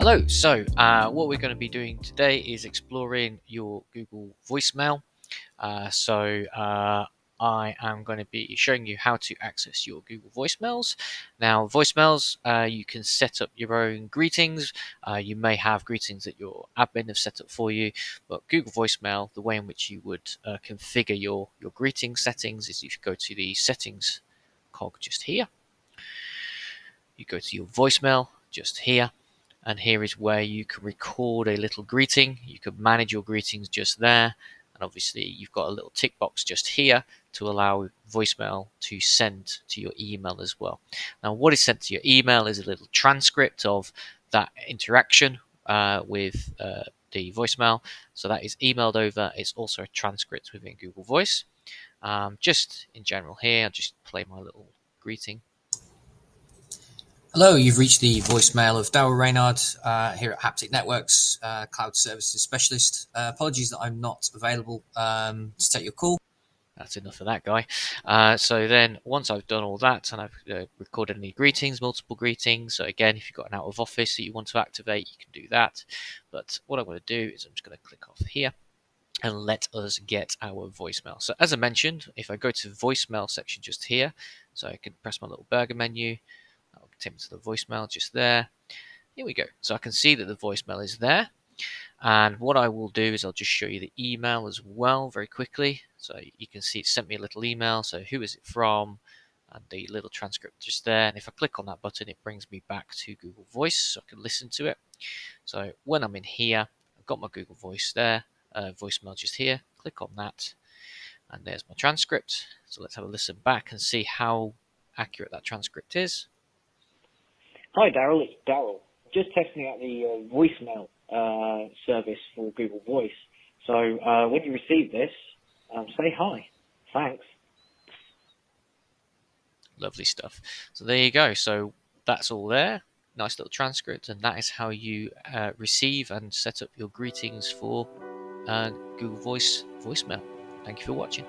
Hello, what we're going to be doing today is exploring your Google voicemail. I am going to be showing you how to access your Google voicemails. Now, voicemails, you can set up your own greetings. You may have greetings that your admin have set up for you, but Google voicemail, the way in which you would configure your greeting settings is if you go to the settings cog just here. You go to your voicemail just here, and here is where you can record a little greeting. You can manage your greetings just there, and obviously you've got a little tick box just here to allow voicemail to send to your email as well. Now, what is sent to your email is a little transcript of that interaction with the voicemail. So that is emailed over. It's also a transcript within Google Voice. Just in general here, I'll just play my little greeting. Hello, you've reached the voicemail of Darryl Reynard here at Haptic Networks, Cloud Services Specialist. Apologies that I'm not available to take your call. That's enough of that guy. So then once I've done all that and I've recorded any greetings, multiple greetings. So again, if you've got an out of office that you want to activate, you can do that. But what I'm going to do is I'm just going to click off here and let us get our voicemail. So as I mentioned, if I go to the voicemail section just here, so I can press my little burger menu, that'll take me to the voicemail just there. Here we go. So I can see that the voicemail is there. And what I will do is I'll just show you the email as well very quickly. So you can see it sent me a little email. So who is it from? And the little transcript just there. And if I click on that button, it brings me back to Google Voice so I can listen to it. So when I'm in here, I've got my Google Voice there, voicemail just here. Click on that. And there's my transcript. So let's have a listen back and see how accurate that transcript is. Hi, Darryl. It's Darryl. Just testing out the voicemail service for Google Voice. So when you receive this, say hi. Thanks. Lovely stuff. So there you go. So that's all there. Nice little transcript, and that is how you receive and set up your greetings for Google Voice voicemail. Thank you for watching.